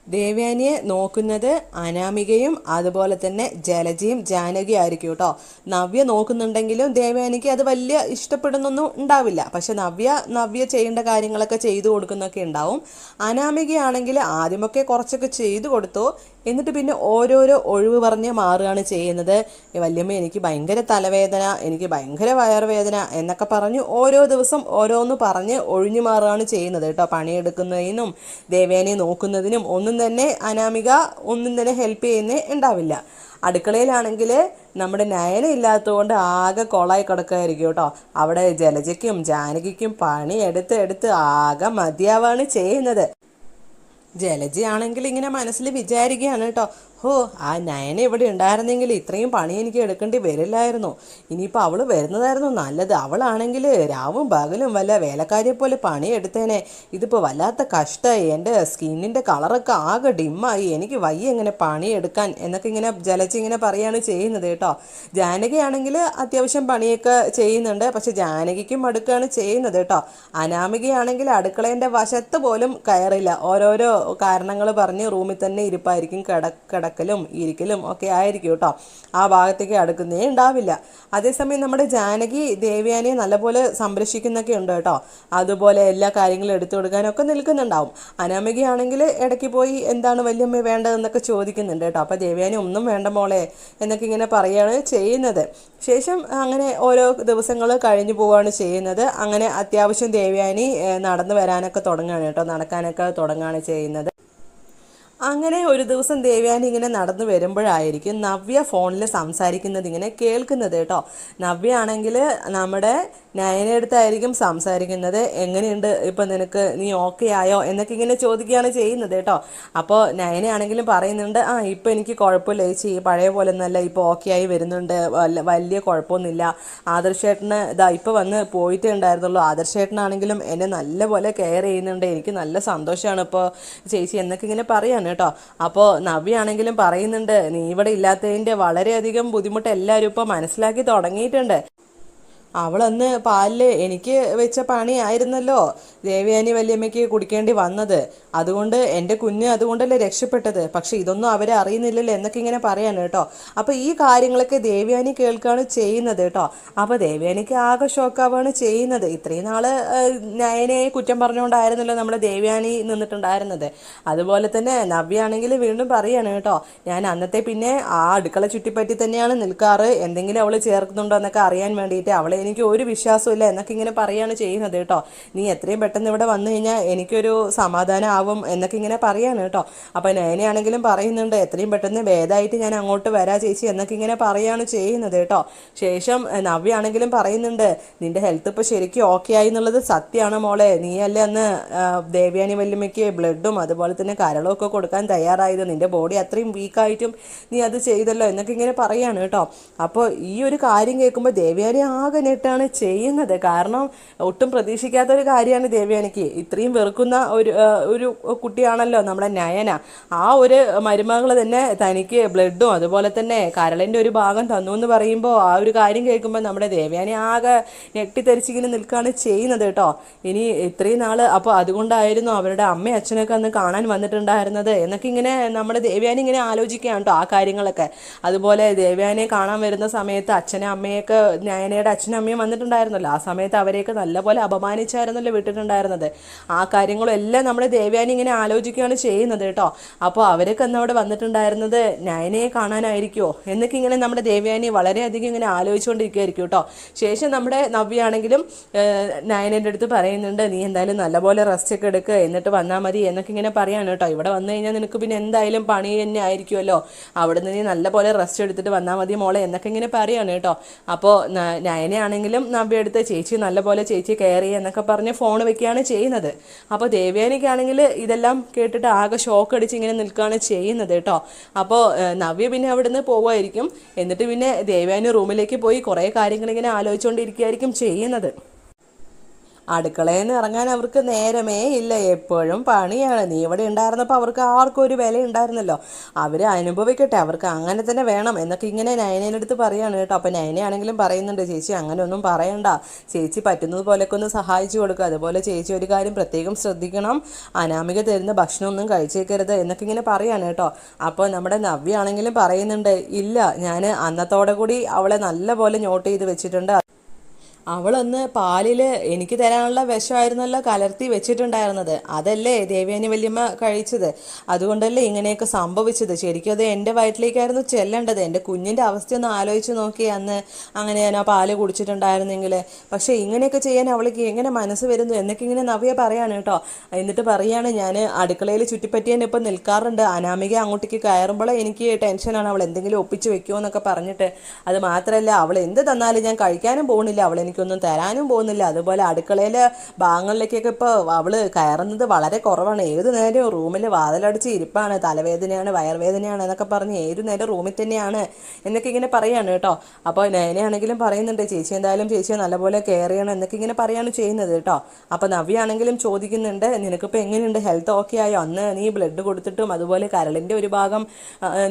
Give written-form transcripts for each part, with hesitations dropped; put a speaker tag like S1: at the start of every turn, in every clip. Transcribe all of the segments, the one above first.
S1: ദേവയാനിയെ നോക്കുന്നത് അനാമികയും അതുപോലെ തന്നെ ജലജയും ജാനകിയും ആയിരിക്കും കേട്ടോ. നവ്യ നോക്കുന്നുണ്ടെങ്കിലും ദേവയാനിക്ക് അത് വലിയ ഇഷ്ടപ്പെടുന്നൊന്നും ഉണ്ടാവില്ല. പക്ഷെ നവ്യ ചെയ്യേണ്ട കാര്യങ്ങളൊക്കെ ചെയ്തു കൊടുക്കുന്നൊക്കെ ഉണ്ടാവും. അനാമികയാണെങ്കിൽ ആദ്യമൊക്കെ കുറച്ചൊക്കെ ചെയ്തു കൊടുത്തു, എന്നിട്ട് പിന്നെ ഓരോരോ ഒഴിവ് പറഞ്ഞ് മാറുകയാണ് ചെയ്യുന്നത്. വല്യമ്മ എനിക്ക് ഭയങ്കര തലവേദന, എനിക്ക് ഭയങ്കര വയറുവേദന എന്നൊക്കെ പറഞ്ഞ് ഓരോ ദിവസം ഓരോന്ന് പറഞ്ഞ് ഒഴിഞ്ഞു മാറുകയാണ് ചെയ്യുന്നത് കേട്ടോ. പണിയെടുക്കുന്നതിനും ദേവയാനിയെ നോക്കുന്നതിനും ഒന്നും തന്നെ അനാമിക ഒന്നും തന്നെ ഹെൽപ്പ് ചെയ്യുന്നേ ഉണ്ടാവില്ല. അടുക്കളയിലാണെങ്കിൽ നമ്മുടെ നയന ഇല്ലാത്തതുകൊണ്ട് ആകെ കൊളായി കിടക്കുകയായിരിക്കും കേട്ടോ. അവിടെ ജലജയ്ക്കും ജാനകിക്കും പണി എടുത്ത് ആകെ മതിയാവാണ് ചെയ്യുന്നത്. ജലജയാണെങ്കിൽ ഇങ്ങനെ മനസ്സിൽ വിചാരിക്കുകയാണ് കേട്ടോ, ഹോ ആ നയന ഇവിടെ ഉണ്ടായിരുന്നെങ്കിൽ ഇത്രയും പണി എനിക്ക് എടുക്കേണ്ടി വരില്ലായിരുന്നു. ഇനിയിപ്പോൾ അവൾ വരുന്നതായിരുന്നു നല്ലത്. അവളാണെങ്കിൽ രാവും പകലും വല്ല വേലക്കാരിയെ പോലെ പണിയെടുത്തേനെ. ഇതിപ്പോൾ വല്ലാത്ത കഷ്ടമായി, എൻ്റെ സ്കിന്നിൻ്റെ കളറൊക്കെ ആകെ ഡിമ്മായി, എനിക്ക് വയ്യ ഇങ്ങനെ പണിയെടുക്കാൻ എന്നൊക്കെ ഇങ്ങനെ ജലജ ഇങ്ങനെ പറയുകയാണ് ചെയ്യുന്നത് കേട്ടോ. ജാനകിയാണെങ്കിൽ അത്യാവശ്യം പണിയൊക്കെ ചെയ്യുന്നുണ്ട്, പക്ഷെ ജാനകിക്കും മടുക്കുകയാണ് ചെയ്യുന്നത് കേട്ടോ. അനാമികയാണെങ്കിൽ അടുക്കളേൻ്റെ വശത്ത് പോലും കയറില്ല. ഓരോരോ കാരണങ്ങൾ പറഞ്ഞ് റൂമിൽ തന്നെ ഇരിപ്പായിരിക്കും, കിടക്കലും ഇരിക്കലും ഒക്കെ ആയിരിക്കും കേട്ടോ. ആ ഭാഗത്തേക്ക് അടുക്കുന്നേ ഉണ്ടാവില്ല. അതേസമയം നമ്മുടെ ജാനകി ദേവയാനിയെ നല്ലപോലെ സംരക്ഷിക്കുന്നൊക്കെ ഉണ്ട് കേട്ടോ. അതുപോലെ എല്ലാ കാര്യങ്ങളും എടുത്തു കൊടുക്കാനൊക്കെ നിൽക്കുന്നുണ്ടാവും. അനാമികയാണെങ്കിൽ ഇടയ്ക്ക് പോയി എന്താണ് വല്യമ്മ വേണ്ടതെന്നൊക്കെ ചോദിക്കുന്നുണ്ട് കേട്ടോ. അപ്പോൾ ദേവയാനി ഒന്നും വേണ്ട മോളെ എന്നൊക്കെ ഇങ്ങനെ പറയുകയാണ് ചെയ്യുന്നത്. ശേഷം അങ്ങനെ ഓരോ ദിവസങ്ങൾ കഴിഞ്ഞു പോവുകയാണ് ചെയ്യുന്നത്. അങ്ങനെ അത്യാവശ്യം ദേവയാനി നടന്നു വരാനൊക്കെ തുടങ്ങുകയാണ് കേട്ടോ, നടക്കാനൊക്കെ തുടങ്ങുകയാണ് ചെയ്യുന്നത്. അങ്ങനെ ഒരു ദിവസം ദേവയാനി ഇങ്ങനെ നടന്നു വരുമ്പോഴായിരിക്കും നവ്യ ഫോണിൽ സംസാരിക്കുന്നത് ഇങ്ങനെ കേൾക്കുന്നത് കേട്ടോ. നവ്യ ആണെങ്കിൽ നമ്മുടെ നയനടുത്തായിരിക്കും സംസാരിക്കുന്നത്. എങ്ങനെയുണ്ട് ഇപ്പം നിനക്ക്, നീ ഓക്കെ ആയോ എന്നൊക്കെ ഇങ്ങനെ ചോദിക്കുകയാണ് ചെയ്യുന്നത് കേട്ടോ. അപ്പോൾ നയനയാണെങ്കിലും പറയുന്നുണ്ട്, ഇപ്പം എനിക്ക് കുഴപ്പമില്ല ചേച്ചി, പഴയ പോലെ ഒന്നല്ല, ഇപ്പോൾ ഓക്കെ ആയി വരുന്നുണ്ട്, വലിയ കുഴപ്പമൊന്നുമില്ല. ആദർശേട്ടന് ഇപ്പോൾ വന്ന് പോയിട്ടേ ഉണ്ടായിരുന്നുള്ളൂ. ആദർശേട്ടനാണെങ്കിലും എന്നെ നല്ലപോലെ കെയർ ചെയ്യുന്നുണ്ട്, എനിക്ക് നല്ല സന്തോഷമാണ് ഇപ്പോൾ ചേച്ചി എന്നൊക്കെ ഇങ്ങനെ പറയാണ് കേട്ടോ. അപ്പോൾ നവ്യാണെങ്കിലും പറയുന്നുണ്ട്, നീ ഇവിടെ ഇല്ലാത്തതിൻ്റെ വളരെയധികം ബുദ്ധിമുട്ട് എല്ലാവരും ഇപ്പോൾ മനസ്സിലാക്കി തുടങ്ങിയിട്ടുണ്ട്. അവളന്ന് പാലിൽ എനിക്ക് വെച്ച പണിയായിരുന്നല്ലോ ദേവയാനി വല്യമ്മയ്ക്ക് കുടിക്കേണ്ടി വന്നത്. അതുകൊണ്ട് എൻ്റെ കുഞ്ഞ് അതുകൊണ്ടല്ലേ രക്ഷപ്പെട്ടത്. പക്ഷെ ഇതൊന്നും അവരെ അറിയുന്നില്ലല്ലോ എന്നൊക്കെ ഇങ്ങനെ പറയാണ് കേട്ടോ. അപ്പോൾ ഈ കാര്യങ്ങളൊക്കെ ദേവയാനി കേൾക്കുകയാണ് ചെയ്യുന്നത് കേട്ടോ. അപ്പോൾ ദേവയാനിക്ക് ആകെ ഷോക്കാവുകയാണ് ചെയ്യുന്നത്. ഇത്രയും നാൾ നയനയെ കുറ്റം പറഞ്ഞുകൊണ്ടായിരുന്നല്ലോ നമ്മുടെ ദേവയാനി നിന്നിട്ടുണ്ടായിരുന്നത്. അതുപോലെ തന്നെ നവ്യാണെങ്കിൽ വീണ്ടും പറയാണ് കേട്ടോ, ഞാൻ അന്നത്തെ പിന്നെ ആ അടുക്കള ചുറ്റിപ്പറ്റി തന്നെയാണ് നിൽക്കാറ്, എന്തെങ്കിലും അവൾ ചേർക്കുന്നുണ്ടോ എന്നൊക്കെ അറിയാൻ വേണ്ടിയിട്ട്. അവളെ എനിക്ക് ഒരു വിശ്വാസമില്ല എന്നൊക്കെ ഇങ്ങനെ പറയുകയാണ് ചെയ്യുന്നത് കേട്ടോ. നീ എത്രയും പെട്ടെന്ന് ഇവിടെ വന്നു കഴിഞ്ഞാൽ എനിക്കൊരു സമാധാനം ആവും എന്നൊക്കെ ഇങ്ങനെ പറയാണ് കേട്ടോ. അപ്പോൾ നയനയാണെങ്കിലും പറയുന്നുണ്ട്, എത്രയും പെട്ടെന്ന് ഭേദമായിട്ട് ഞാൻ അങ്ങോട്ട് വരാം ചേച്ചി എന്നൊക്കെ ഇങ്ങനെ പറയുകയാണ് ചെയ്യുന്നത് കേട്ടോ. ശേഷം നവ്യാണെങ്കിലും പറയുന്നുണ്ട്, നിന്റെ ഹെൽത്ത് ഇപ്പോൾ ശരിക്കും ഓക്കെ ആയി എന്നുള്ളത് സത്യമാണ് മോളെ. നീയല്ലേ അന്ന് ദേവയാനി വല്യമ്മയ്ക്ക് ബ്ലഡും അതുപോലെ തന്നെ കരളും ഒക്കെ കൊടുക്കാൻ തയ്യാറായത്. നിന്റെ ബോഡി അത്രയും വീക്കായിട്ടും നീ അത് ചെയ്തല്ലോ എന്നൊക്കെ ഇങ്ങനെ പറയാണ് കേട്ടോ. അപ്പോൾ ഈ ഒരു കാര്യം കേൾക്കുമ്പോൾ ദേവയാനി ആകെ നെട്ടാണ് ചെയ്യുന്നത്. കാരണം ഒട്ടും പ്രതീക്ഷിക്കാത്ത ഒരു കാര്യമാണ് ദേവയാനിക്ക്. ഇത്രയും വെറുക്കുന്ന ഒരു കുട്ടിയാണല്ലോ നമ്മുടെ നയന. ആ ഒരു മരുമകൾ തന്നെ തനിക്ക് ബ്ലഡും അതുപോലെ തന്നെ കരളിൻ്റെ ഒരു ഭാഗം തന്നു എന്ന് പറയുമ്പോൾ ആ ഒരു കാര്യം കേൾക്കുമ്പോൾ നമ്മുടെ ദേവയാനി ആകെ ഞെട്ടിത്തെറിച്ചിങ്ങനെ നിൽക്കുകയാണ് ചെയ്യുന്നത് കേട്ടോ. ഇനി ഇത്രയും നാൾ അപ്പോൾ അതുകൊണ്ടായിരുന്നു അവരുടെ അമ്മയും അച്ഛനൊക്കെ അന്ന് കാണാൻ വന്നിട്ടുണ്ടായിരുന്നത് എന്നൊക്കെ ഇങ്ങനെ നമ്മുടെ ദേവയാനി ഇങ്ങനെ ആലോചിക്കുകയാണ് കേട്ടോ ആ കാര്യങ്ങളൊക്കെ. അതുപോലെ ദേവയാനിയെ കാണാൻ വരുന്ന സമയത്ത് അച്ഛനും അമ്മയൊക്കെ നയനയുടെ അച്ഛനും അമ്മയും വന്നിട്ടുണ്ടായിരുന്നല്ലോ. ആ സമയത്ത് അവരെയൊക്കെ നല്ലപോലെ അപമാനിച്ചായിരുന്നല്ലോ വിട്ടിട്ടുണ്ടായിരുന്നത്. ആ കാര്യങ്ങളും എല്ലാം നമ്മുടെ ദേവയാനി ഇങ്ങനെ ആലോചിക്കുകയാണ് ചെയ്യുന്നത് കേട്ടോ. അപ്പോൾ അവരൊക്കെ അന്ന് അവിടെ വന്നിട്ടുണ്ടായിരുന്നത് നയനയെ കാണാനായിരിക്കുമോ എന്നൊക്കെ ഇങ്ങനെ നമ്മുടെ ദേവയാനി വളരെയധികം ഇങ്ങനെ ആലോചിച്ചുകൊണ്ടിരിക്കുകയായിരിക്കും കേട്ടോ. ശേഷം നമ്മുടെ നവ്യാണെങ്കിലും നയനൻ്റെ അടുത്ത് പറയുന്നുണ്ട്, നീ എന്തായാലും നല്ലപോലെ റെസ്റ്റ് ഒക്കെ എടുക്കുക, എന്നിട്ട് വന്നാൽ മതി എന്നൊക്കെ ഇങ്ങനെ പറയാണ് കേട്ടോ. ഇവിടെ വന്നു കഴിഞ്ഞാൽ നിനക്ക് പിന്നെ എന്തായാലും പണി തന്നെ ആയിരിക്കുമല്ലോ, അവിടെ നിന്ന് നീ നല്ലപോലെ റെസ്റ്റ് എടുത്തിട്ട് വന്നാൽ മതി മോളെ എന്നൊക്കെ ഇങ്ങനെ പറയാണ് കേട്ടോ. അപ്പോൾ നയനയാണെങ്കിലും നവ്യ എടുത്ത് ചേച്ചി നല്ലപോലെ ചേച്ചി കെയർ ചെയ്യുക എന്നൊക്കെ പറഞ്ഞ് ഫോൺ വെക്കുകയാണ് ചെയ്യുന്നത്. അപ്പോൾ ദേവയാനിക്കാണെങ്കിൽ ഇതെല്ലാം കേട്ടിട്ട് ആകെ ഷോക്ക് അടിച്ച് ഇങ്ങനെ നിൽക്കുകയാണ് ചെയ്യുന്നത് കേട്ടോ. അപ്പോൾ നവ്യ പിന്നെ അവിടെ നിന്ന് പോവുമായിരിക്കും. എന്നിട്ട് പിന്നെ ദേവയാനി റൂമിലേക്ക് പോയി കുറേ കാര്യങ്ങൾ ഇങ്ങനെ ആലോചിച്ചുകൊണ്ടിരിക്കുകയായിരിക്കും ചെയ്യുന്നത്. അടുക്കളയിൽ നിന്ന് ഇറങ്ങാൻ അവർക്ക് നേരമേ ഇല്ല, എപ്പോഴും പണിയാണ്. നീ ഇവിടെ ഉണ്ടായിരുന്നപ്പോൾ അവർക്ക് ആർക്കും ഒരു വില ഉണ്ടായിരുന്നല്ലോ, അവർ അനുഭവിക്കട്ടെ, അവർക്ക് അങ്ങനെ തന്നെ വേണം എന്നൊക്കെ ഇങ്ങനെ നയനേൻ്റെ അടുത്ത് പറയാണ് കേട്ടോ. അപ്പം നയനയാണെങ്കിലും പറയുന്നുണ്ട്, ചേച്ചി അങ്ങനെ ഒന്നും പറയണ്ട, ചേച്ചി പറ്റുന്നത് പോലെയൊക്കെ ഒന്ന് സഹായിച്ചു കൊടുക്കുക, അതുപോലെ ചേച്ചി ഒരു കാര്യം പ്രത്യേകം ശ്രദ്ധിക്കണം, അനാമിക തരുന്ന ഭക്ഷണമൊന്നും കഴിച്ചേക്കരുത് എന്നൊക്കെ ഇങ്ങനെ പറയാണ് കേട്ടോ. അപ്പോൾ നമ്മുടെ നവ്യ ആണെങ്കിലും പറയുന്നുണ്ട്, ഇല്ല, ഞാൻ അന്നത്തോടെ കൂടി അവളെ നല്ല പോലെ നോട്ട് ചെയ്ത് വെച്ചിട്ടുണ്ട്. അവളൊന്ന് പാലിൽ എനിക്ക് തരാനുള്ള വിഷമായിരുന്നല്ലോ കലർത്തി വെച്ചിട്ടുണ്ടായിരുന്നത്, അതല്ലേ ദേവയാനി വല്യമ്മ കഴിച്ചത്, അതുകൊണ്ടല്ലേ ഇങ്ങനെയൊക്കെ സംഭവിച്ചത്. ശരിക്കും അത് എൻ്റെ വയറ്റിലേക്കായിരുന്നു ചെല്ലേണ്ടത്. എൻ്റെ കുഞ്ഞിൻ്റെ അവസ്ഥയൊന്ന് ആലോചിച്ച് നോക്കി അന്ന് അങ്ങനെ ഞാൻ ആ പാല് കുടിച്ചിട്ടുണ്ടായിരുന്നെങ്കിൽ. പക്ഷേ ഇങ്ങനെയൊക്കെ ചെയ്യാൻ അവൾക്ക് എങ്ങനെ മനസ്സ് വരുന്നു എന്നൊക്കെ ഇങ്ങനെ നവ്യ പറയാണ് കേട്ടോ. എന്നിട്ട് പറയാണ്, ഞാൻ അടുക്കളയിൽ ചുറ്റിപ്പറ്റിയാൻ ഇപ്പം നിൽക്കാറുണ്ട്, അനാമിക അങ്ങോട്ടേക്ക് കയറുമ്പോൾ എനിക്ക് ടെൻഷനാണ്, അവൾ എന്തെങ്കിലും ഒപ്പിച്ച് വെക്കുമോ എന്നൊക്കെ പറഞ്ഞിട്ട്. അത് മാത്രമല്ല, അവൾ എന്ത് തന്നാലും ഞാൻ കഴിക്കാനും പോകുന്നില്ല, അവൾ എനിക്കൊന്നും തരാനും പോകുന്നില്ല. അതുപോലെ അടുക്കളയിലെ ഭാഗങ്ങളിലേക്കൊക്കെ ഇപ്പോൾ അവൾ കയറുന്നത് വളരെ കുറവാണ്. ഏതു നേരവും റൂമിൽ വാതിലടിച്ച് ഇരിപ്പാണ്, തലവേദനയാണ്, വയറുവേദനയാണ് എന്നൊക്കെ പറഞ്ഞ് ഏതു നേരം റൂമിൽ തന്നെയാണ് എന്നൊക്കെ ഇങ്ങനെ പറയാണ് കേട്ടോ. അപ്പോൾ നയനയാണെങ്കിലും പറയുന്നുണ്ട്, ചേച്ചി എന്തായാലും ചേച്ചിയെ നല്ലപോലെ കെയർ ചെയ്യണം എന്നൊക്കെ ഇങ്ങനെ പറയാണ് ചെയ്യുന്നത് കേട്ടോ. അപ്പോൾ നവ്യ ആണെങ്കിലും ചോദിക്കുന്നുണ്ട്, നിനക്കിപ്പോൾ എങ്ങനെയുണ്ട്, ഹെൽത്ത് ഓക്കെ ആയോ? അന്ന് നീ ബ്ലഡ് കൊടുത്തിട്ടും അതുപോലെ കരളിൻ്റെ ഒരു ഭാഗം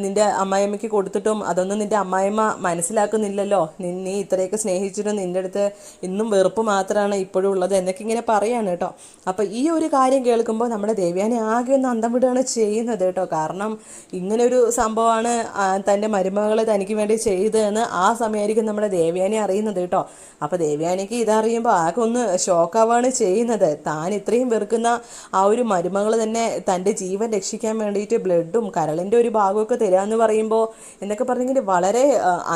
S1: നിൻ്റെ അമ്മായിയമ്മയ്ക്ക് കൊടുത്തിട്ടും അതൊന്നും നിൻ്റെ അമ്മായിമ്മ മനസ്സിലാക്കുന്നില്ലല്ലോ, നീ ഇത്രയൊക്കെ സ്നേഹിച്ചിട്ടും നിൻ്റെ അടുത്ത് ഇന്നും വെറുപ്പ് മാത്രമാണ് ഇപ്പോഴും ഉള്ളത് എന്നൊക്കെ ഇങ്ങനെ പറയാണ് കേട്ടോ. അപ്പോൾ ഈ ഒരു കാര്യം കേൾക്കുമ്പോൾ നമ്മുടെ ദേവയാനി ആകെ ഒന്ന് അന്തം വിടുകയാണ് ചെയ്യുന്നത് കേട്ടോ. കാരണം ഇങ്ങനൊരു സംഭവമാണ് തൻ്റെ മരുമകൾ തനിക്ക് വേണ്ടി ചെയ്തതെന്ന് ആ സമയമായിരിക്കും നമ്മുടെ ദേവയാനി അറിയുന്നത് കേട്ടോ. അപ്പോൾ ദേവയാനിക്ക് ഇതറിയുമ്പോൾ ആകെ ഒന്ന് ഷോക്കാവാണ് ചെയ്യുന്നത്. താൻ ഇത്രയും വെറുക്കുന്ന ആ ഒരു മരുമകൾ തന്നെ തൻ്റെ ജീവൻ രക്ഷിക്കാൻ വേണ്ടിയിട്ട് ബ്ലഡും കരളിൻ്റെ ഒരു ഭാഗമൊക്കെ തരാമെന്ന് പറയുമ്പോൾ എന്നൊക്കെ പറഞ്ഞെങ്കിൽ വളരെ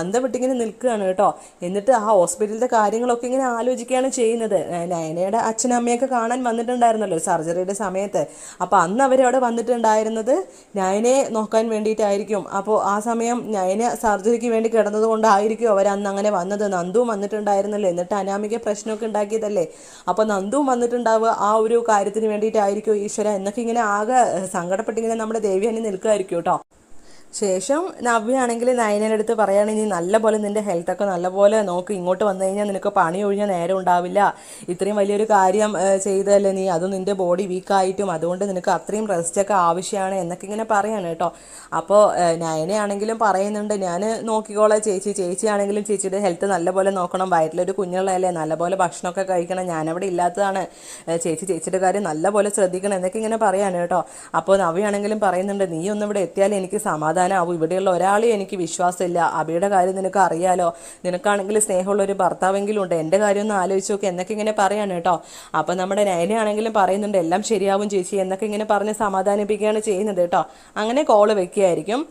S1: അന്തം വിട്ടിങ്ങനെ നിൽക്കുകയാണ് കേട്ടോ. എന്നിട്ട് ആ ഹോസ്പിറ്റലിലെ കാര്യങ്ങളൊക്കെ ഇങ്ങനെ ആലോചിക്കുകയാണ് ചെയ്യുന്നത്. നയനയുടെ അച്ഛനും അമ്മയൊക്കെ കാണാൻ വന്നിട്ടുണ്ടായിരുന്നല്ലോ സർജറിയുടെ സമയത്ത്. അപ്പോൾ അന്ന് അവരവിടെ വന്നിട്ടുണ്ടായിരുന്നത് നയനയെ നോക്കാൻ വേണ്ടിയിട്ടായിരിക്കും. അപ്പോൾ ആ സമയം നയന സർജറിക്ക് വേണ്ടി കിടന്നത് കൊണ്ടായിരിക്കും അവർ അന്ന് അങ്ങനെ വന്നത്. നന്ദുവും വന്നിട്ടുണ്ടായിരുന്നല്ലോ, എന്നിട്ട് അനാമിക പ്രശ്നമൊക്കെ ഉണ്ടാക്കിയതല്ലേ. അപ്പോൾ നന്ദുവും വന്നിട്ടുണ്ടാവുക ആ ഒരു കാര്യത്തിന് വേണ്ടിയിട്ടായിരിക്കും ഈശ്വര എന്നൊക്കെ ഇങ്ങനെ ആകെ സങ്കടപ്പെട്ടിങ്ങനെ നമ്മുടെ ദേവയാനി നിൽക്കുമായിരിക്കും കേട്ടോ. ശേഷം നവ്യ ആണെങ്കിൽ നയനയുടെ അടുത്ത് പറയുകയാണെങ്കിൽ നല്ലപോലെ നിൻ്റെ ഹെൽത്തൊക്കെ നല്ലപോലെ നോക്ക്, ഇങ്ങോട്ട് വന്നു കഴിഞ്ഞാൽ നിനക്ക് പണി ഒഴിഞ്ഞാൽ നേരം ഉണ്ടാവില്ല, ഇത്രയും വലിയൊരു കാര്യം ചെയ്തതല്ലേ നീ, അതും നിൻ്റെ ബോഡി വീക്കായിട്ടും, അതുകൊണ്ട് നിനക്ക് അത്രയും റെസ്റ്റൊക്കെ ആവശ്യമാണ് എന്നൊക്കെ ഇങ്ങനെ പറയാണ് കേട്ടോ. അപ്പോൾ നയനയാണെങ്കിലും പറയുന്നുണ്ട്, ഞാൻ നോക്കിക്കോളാം ചേച്ചിയാണെങ്കിലും ചേച്ചിയുടെ ഹെൽത്ത് നല്ലപോലെ നോക്കണം, വയറ്റിലൊരു കുഞ്ഞുള്ളതല്ലേ, നല്ലപോലെ ഭക്ഷണമൊക്കെ കഴിക്കണം, ഞാനവിടെ ഇല്ലാത്തതാണ്, ചേച്ചിയുടെ കാര്യം നല്ലപോലെ ശ്രദ്ധിക്കണം എന്നൊക്കെ ഇങ്ങനെ പറയാണ് കേട്ടോ. അപ്പോൾ നവ്യാണെങ്കിലും പറയുന്നുണ്ട്, നീ ഒന്നും ഇവിടെ എത്തിയാലും എനിക്ക് സമാധാനം ആവും, ഇവിടെയുള്ള ഒരാളെയും എനിക്ക് വിശ്വാസമില്ല, അബിയുടെ കാര്യം നിനക്ക് അറിയാലോ, നിനക്കാണെങ്കിൽ സ്നേഹമുള്ള ഒരു ഭർത്താവെങ്കിലും ഉണ്ട്, എൻ്റെ കാര്യം ഒന്ന് ആലോചിച്ച് നോക്കി എന്നൊക്കെ ഇങ്ങനെ പറയാണ് കേട്ടോ. അപ്പം നമ്മുടെ നയനയാണെങ്കിലും പറയുന്നുണ്ട്, എല്ലാം ശരിയാവും ചേച്ചി എന്നൊക്കെ ഇങ്ങനെ പറഞ്ഞ് സമാധാനിപ്പിക്കുകയാണ് ചെയ്യുന്നത് കേട്ടോ. അങ്ങനെ കോള് വെക്കുകയായിരിക്കും.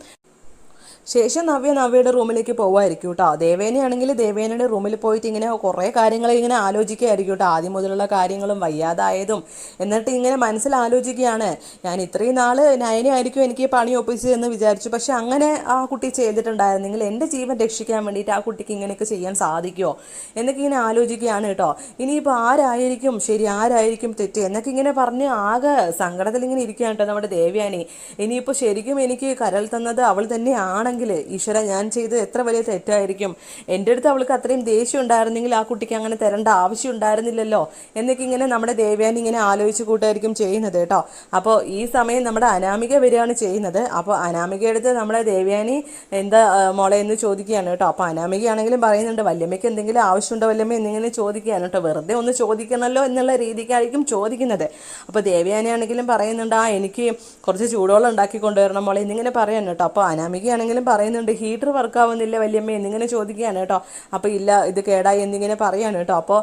S1: ശേഷം നവ്യയുടെ റൂമിലേക്ക് പോകുമായിരിക്കും കേട്ടോ. ദേവേനയാണെങ്കിൽ ദേവേനയുടെ റൂമിൽ പോയിട്ട് ഇങ്ങനെ കുറേ കാര്യങ്ങൾ ഇങ്ങനെ ആലോചിക്കുകയായിരിക്കും കേട്ടോ. ആദ്യം മുതലുള്ള കാര്യങ്ങളും വയ്യാതായതും എന്നിട്ട് ഇങ്ങനെ മനസ്സിൽ ആലോചിക്കുകയാണ്, ഞാൻ ഇത്രയും നാൾ നയനയായിരിക്കും എനിക്ക് പണി ഒപ്പിച്ചതെന്ന് വിചാരിച്ചു, പക്ഷെ അങ്ങനെ ആ കുട്ടി ചെയ്തിട്ടുണ്ടായിരുന്നെങ്കിൽ എൻ്റെ ജീവൻ രക്ഷിക്കാൻ വേണ്ടിയിട്ട് ആ കുട്ടിക്ക് ഇങ്ങനെയൊക്കെ ചെയ്യാൻ സാധിക്കുമോ എന്നൊക്കെ ഇങ്ങനെ ആലോചിക്കുകയാണ് കേട്ടോ. ഇനിയിപ്പോൾ ആരായിരിക്കും ശരി, ആരായിരിക്കും തെറ്റ് എന്നൊക്കെ ഇങ്ങനെ പറഞ്ഞ് ആകെ സങ്കടത്തിൽ ഇങ്ങനെ ഇരിക്കുകയാണ് കേട്ടോ നമ്മുടെ ദേവയാനി. ഇനിയിപ്പോൾ ശരിക്കും എനിക്ക് കരൾ തന്നത് അവൾ തന്നെയാണ്, ഈശ്വര ഞാൻ ചെയ്ത് എത്ര വലിയ തെറ്റായിരിക്കും, എൻ്റെ അടുത്ത് അവൾക്ക് അത്രയും ദേഷ്യം ഉണ്ടായിരുന്നെങ്കിൽ ആ കുട്ടിക്ക് അങ്ങനെ തരേണ്ട ആവശ്യം ഉണ്ടായിരുന്നില്ലല്ലോ എന്നൊക്കെ ഇങ്ങനെ നമ്മുടെ ദേവയാനി ഇങ്ങനെ ആലോചിച്ച് കൂട്ടായിരിക്കും ചെയ്യുന്നത് കേട്ടോ. അപ്പോൾ ഈ സമയം നമ്മുടെ അനാമിക വരികയാണ് ചെയ്യുന്നത്. അപ്പോൾ അനാമിക അടുത്ത് നമ്മുടെ ദേവയാനി എന്താ മോളെ എന്ന് ചോദിക്കുകയാണ് കേട്ടോ. അപ്പോൾ അനാമികയാണെങ്കിലും പറയുന്നുണ്ട്, വല്യമ്മയ്ക്ക് എന്തെങ്കിലും ആവശ്യമുണ്ടോ വല്യമ്മ എന്നിങ്ങനെ ചോദിക്കുകയാണ് കേട്ടോ. വെറുതെ ഒന്ന് ചോദിക്കണമല്ലോ എന്നുള്ള രീതിക്കായിരിക്കും ചോദിക്കുന്നത്. അപ്പോൾ ദേവയാനിയാണെങ്കിലും പറയുന്നുണ്ട്, എനിക്ക് കുറച്ച് ചൂടുവെള്ളം ഉണ്ടാക്കി കൊണ്ടുവരണം മോളെ എന്നിങ്ങനെ പറയാൻ കേട്ടോ. അപ്പോൾ അനാമികയാണെങ്കിലും പറയുന്നുണ്ട്, ഹീറ്റർ വർക്ക് ആവുന്നില്ല വല്യമ്മ എന്നിങ്ങനെ ചോദിക്കുകയാണ് കേട്ടോ. അപ്പോൾ ഇല്ല ഇത് കേടായി എന്നിങ്ങനെ പറയാണ് കേട്ടോ. അപ്പോൾ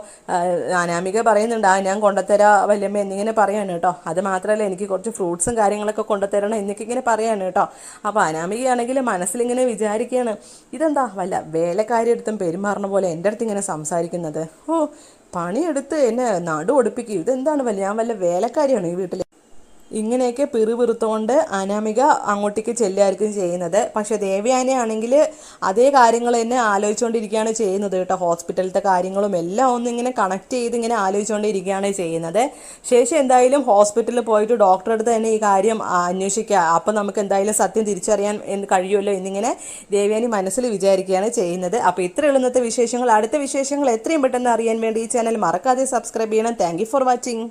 S1: അനാമിക പറയുന്നുണ്ട്, ഞാൻ കൊണ്ടുത്തരാ വല്യമ്മ എന്നിങ്ങനെ പറയാണ് കേട്ടോ. അത് മാത്രമല്ല എനിക്ക് കുറച്ച് ഫ്രൂട്ട്സും കാര്യങ്ങളൊക്കെ കൊണ്ടുത്തരണം എന്നൊക്കെ ഇങ്ങനെ പറയാണ് കേട്ടോ. അപ്പോൾ അനാമികയാണെങ്കിൽ മനസ്സിലിങ്ങനെ വിചാരിക്കുകയാണ്, ഇതെന്താ വല്ല വേലക്കാരി അടുത്തും പെരുമാറുന്ന പോലെ എൻ്റെ അടുത്ത് ഇങ്ങനെ സംസാരിക്കുന്നത്, പണിയെടുത്ത് എന്നെ നടു ഒടിപ്പിക്കും, ഇതെന്താണ് ഞാൻ വല്ല വേലക്കാരിയാണ് ഈ വീട്ടിൽ ഇങ്ങനെയൊക്കെ പിറുപിറുത്തുകൊണ്ട് അനാമിക അങ്ങോട്ടേക്ക് ചെല്ലുമായിരിക്കും ചെയ്യുന്നത്. പക്ഷെ ദേവയാനിയാണെങ്കിൽ അതേ കാര്യങ്ങൾ തന്നെ ആലോചിച്ചുകൊണ്ടിരിക്കുകയാണ് ചെയ്യുന്നത് കേട്ടോ. ഹോസ്പിറ്റലിലത്തെ കാര്യങ്ങളും എല്ലാം ഒന്നും ഇങ്ങനെ കണക്ട് ചെയ്ത് ഇങ്ങനെ ആലോചിച്ചുകൊണ്ടിരിക്കുകയാണ് ചെയ്യുന്നത്. ശേഷം എന്തായാലും ഹോസ്പിറ്റലിൽ പോയിട്ട് ഡോക്ടറെ അടുത്ത് തന്നെ ഈ കാര്യം അന്വേഷിക്കുക, അപ്പം നമുക്ക് എന്തായാലും സത്യം തിരിച്ചറിയാൻ കഴിയുമല്ലോ എന്നിങ്ങനെ ദേവയാനി മനസ്സിൽ വിചാരിക്കുകയാണ് ചെയ്യുന്നത്. അപ്പോൾ ഇത്രയുള്ള ഇന്നത്തെ വിശേഷങ്ങൾ. അടുത്ത വിശേഷങ്ങൾ എത്രയും പെട്ടെന്ന് അറിയാൻ വേണ്ടി ഈ ചാനൽ മറക്കാതെ സബ്സ്ക്രൈബ് ചെയ്യണം. Thank you for watching.